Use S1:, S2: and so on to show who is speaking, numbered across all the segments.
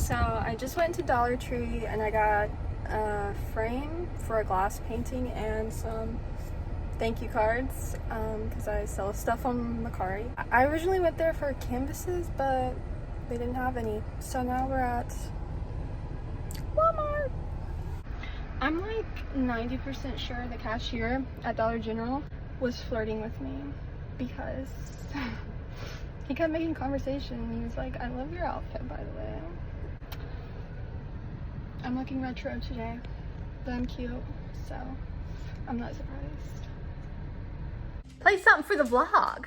S1: So I just went to Dollar Tree and I got a frame for a glass painting and some thank you cards because I sell stuff on Mercari. I originally went there for canvases, but they didn't have any. So now we're at Walmart. I'm like 90% sure the cashier at Dollar General was flirting with me because he kept making conversation. He was like, I love your outfit, by the way. I'm looking retro today, but I'm cute, so I'm not surprised. Play something for the vlog.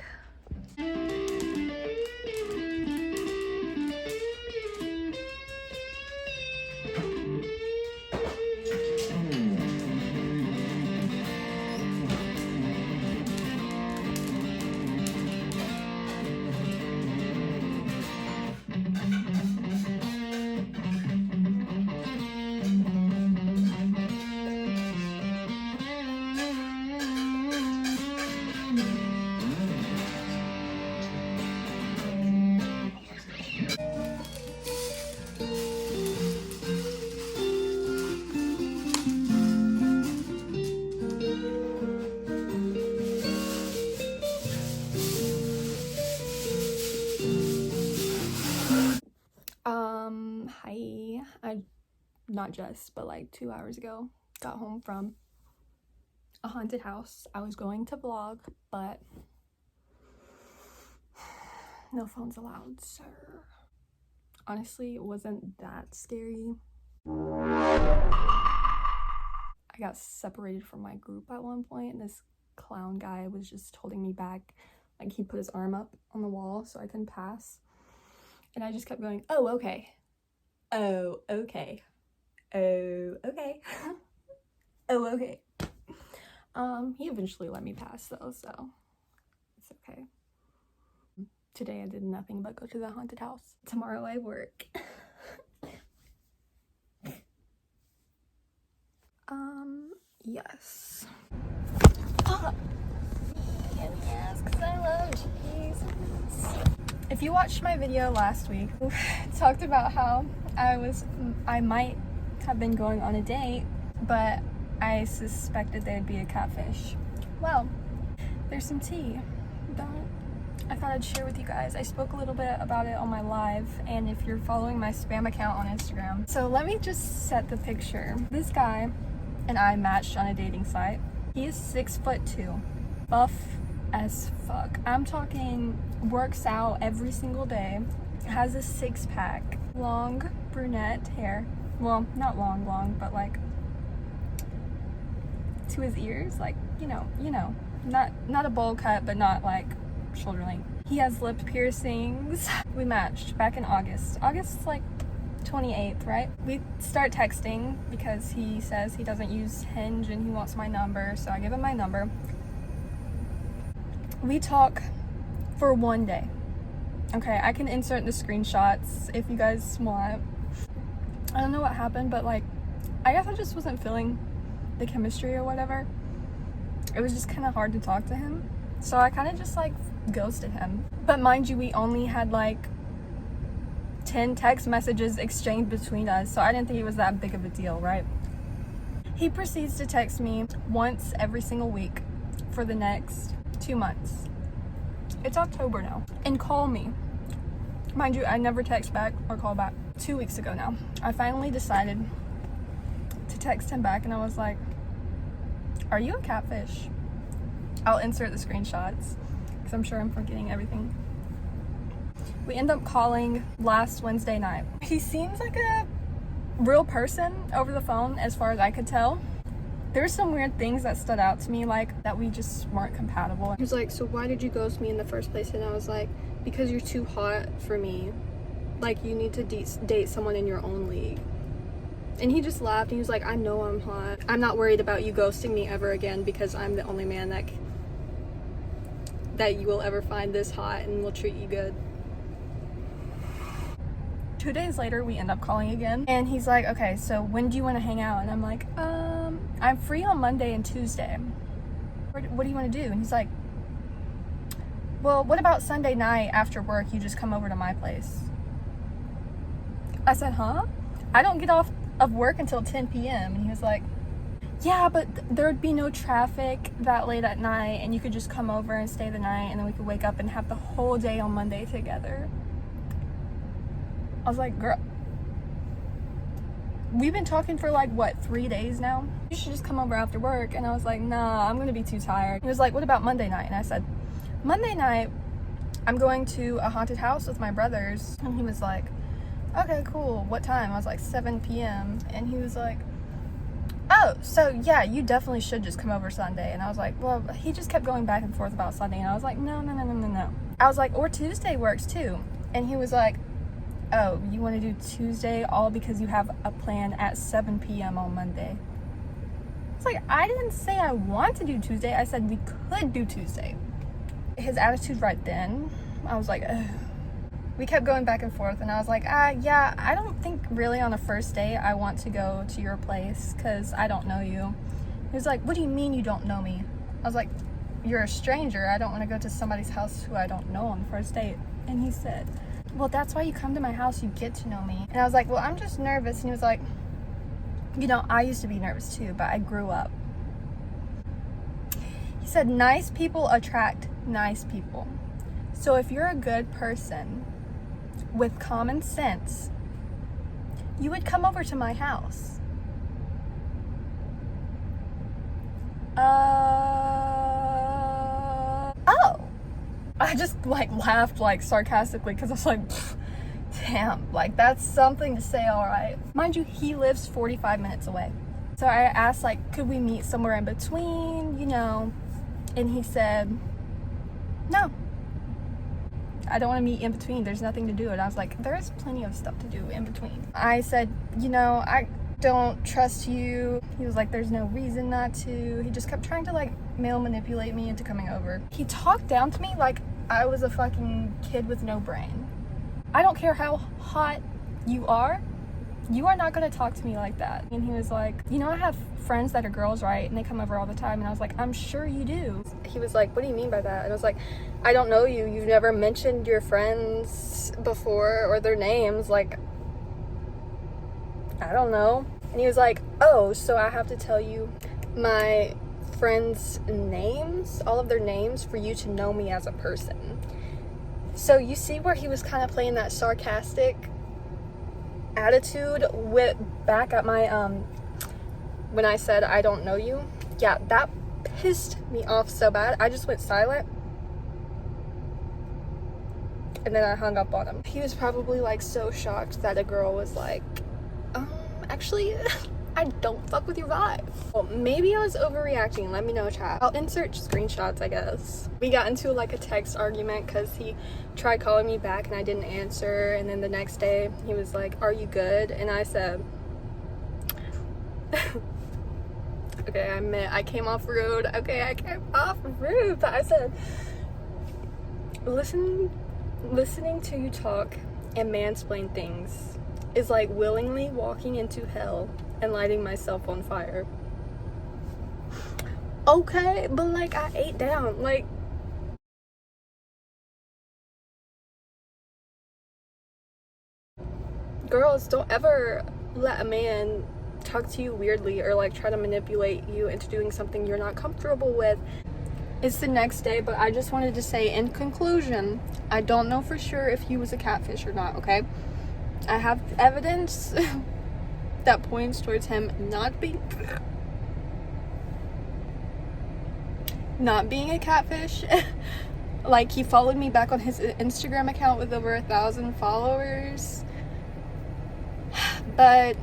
S1: Hi. I not just, but like 2 hours ago, got home from a haunted house. I was going to vlog, but no phones allowed, sir. Honestly, it wasn't that scary. I got separated from my group at one point, and this clown guy was just holding me back. Like, he put his arm up on the wall so I couldn't pass. And I just kept going, oh, okay. Oh, okay. Oh, okay. Oh, okay. He eventually let me pass though, so it's okay. Today I did nothing but go to the haunted house. Tomorrow I work. Yes. Yes, because I love cheese. If you watched my video last week, I talked about how I might have been going on a date, but I suspected there'd be a catfish. Well, there's some tea that I thought I'd share with you guys. I spoke a little bit about it on my live, and if you're following my spam account on Instagram. So let me just set the picture. This guy and I matched on a dating site. He is 6'2", buff as fuck. I'm talking works out every single day, has a six-pack, long brunette hair. Well, not long, but like to his ears, like, you know, not a bowl cut, but not like shoulder length. He has lip piercings. We matched back in August like 28th, right? We start texting because he says he doesn't use Hinge and he wants my number, so I give him my number. We talk for 1 day. Okay, I can insert the screenshots if you guys want. I don't know what happened, but like, I guess I just wasn't feeling the chemistry or whatever. It was just kind of hard to talk to him. So I kind of just like ghosted him. But mind you, we only had like 10 text messages exchanged between us, so I didn't think it was that big of a deal, right? He proceeds to text me once every single week for the next 2 months. It's October now. And call me. Mind you, I never text back or call back. 2 weeks ago now, I finally decided to text him back, and I was like, are you a catfish? I'll insert the screenshots because I'm sure I'm forgetting everything. We end up calling last Wednesday night. He seems like a real person over the phone as far as I could tell. There's some weird things that stood out to me, like that we just weren't compatible. He was like, so why did you ghost me in the first place? And I was like, because you're too hot for me. Like, you need to date someone in your own league. And he just laughed. He was like, I know I'm hot. I'm not worried about you ghosting me ever again because I'm the only man that you will ever find this hot and will treat you good. 2 days later, we end up calling again. And he's like, okay, so when do you want to hang out? And I'm like, I'm free on Monday and Tuesday. What do you want to do? And he's like, well, what about Sunday night after work? You just come over to my place. I said, huh? I don't get off of work until 10 p.m. And he was like, yeah, but there'd be no traffic that late at night, and you could just come over and stay the night, and then we could wake up and have the whole day on Monday together. I was like, girl, we've been talking for like, what, 3 days now? You should just come over after work. And I was like, nah, I'm gonna be too tired. He was like, what about Monday night? And I said, Monday night, I'm going to a haunted house with my brothers. And he was like, okay, cool. What time? I was like, 7 p.m. And he was like, oh, so yeah, you definitely should just come over Sunday. And I was like, well, he just kept going back and forth about Sunday. And I was like, no. I was like, or Tuesday works too. And he was like, oh, you want to do Tuesday all because you have a plan at 7 p.m. on Monday? It's like, I didn't say I want to do Tuesday. I said we could do Tuesday. His attitude right then, I was like, ugh. We kept going back and forth, and I was like, yeah, I don't think really on a first date I want to go to your place because I don't know you. He was like, what do you mean you don't know me? I was like, you're a stranger. I don't want to go to somebody's house who I don't know on the first date. And he said, well, that's why you come to my house, you get to know me. And I was like, well, I'm just nervous. And he was like, you know, I used to be nervous too, but I grew up. He said, nice people attract nice people. So if you're a good person with common sense, you would come over to my house. Oh. I just like laughed like sarcastically because I was like, damn, like that's something to say, all right. Mind you, he lives 45 minutes away. So I asked like, could we meet somewhere in between, you know? And he said, no, I don't want to meet in between. There's nothing to do. And I was like, there's plenty of stuff to do in between. I said, you know, I don't trust you. He was like, there's no reason not to. He just kept trying to like male manipulate me into coming over. He talked down to me like I was a fucking kid with no brain. I don't care how hot you are not gonna talk to me like that. And he was like, you know, I have friends that are girls, right? And they come over all the time. And I was like, I'm sure you do. He was like, what do you mean by that? And I was like, I don't know you. You've never mentioned your friends before or their names. Like, I don't know. And he was like, oh, so I have to tell you my friends' names, all of their names, for you to know me as a person. So you see where he was kind of playing that sarcastic attitude with back at my when I said I don't know you. Yeah, that pissed me off so bad. I just went silent. And then I hung up on him. He was probably like so shocked that a girl was like, actually, I don't fuck with your vibe. Well, maybe I was overreacting. Let me know, chat. I'll insert screenshots, I guess. We got into like a text argument because he tried calling me back and I didn't answer. And then the next day he was like, are you good? And I said, okay, I admit I came off rude. Okay, I came off rude. But I said, listening to you talk and mansplain things is like willingly walking into hell and lighting myself on fire. Okay, but like I ate down. Like, girls, don't ever let a man talk to you weirdly or like try to manipulate you into doing something you're not comfortable with. It's the next day, but I just wanted to say in conclusion, I don't know for sure if he was a catfish or not, okay? I have evidence that points towards him not being a catfish. Like, he followed me back on his Instagram account with over 1,000 followers, but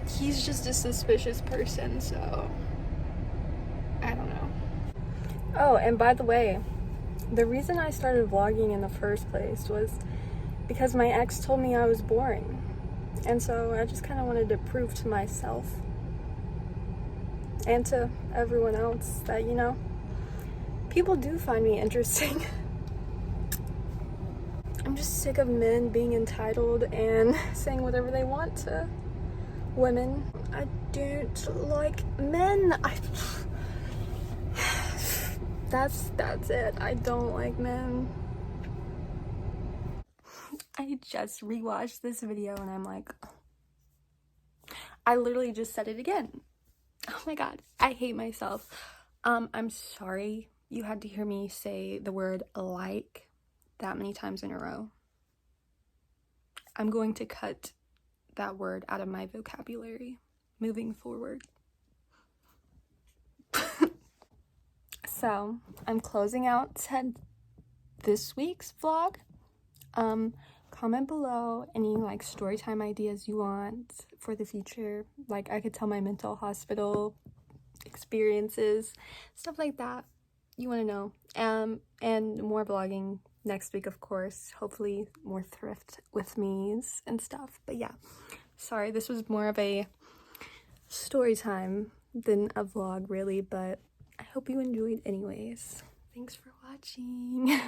S1: he's just a suspicious person, so I don't know. Oh, and by the way, the reason I started vlogging in the first place was because my ex told me I was boring. And so I just kind of wanted to prove to myself and to everyone else that, you know, people do find me interesting. I'm just sick of men being entitled and saying whatever they want to women. I don't like men. That's it. I don't like men. I I just rewatched this video and I'm like, I literally just said it again. Oh my god, I hate myself. I'm sorry you had to hear me say the word like that many times in a row. I'm going to cut that word out of my vocabulary moving forward. So, I'm closing out this week's vlog. Comment below any like story time ideas you want for the future. Like I could tell my mental hospital experiences, stuff like that you want to know. And more vlogging next week, of course. Hopefully more thrift with me's and stuff. But yeah, sorry, this was more of a story time than a vlog really, but I hope you enjoyed anyways. Thanks for watching.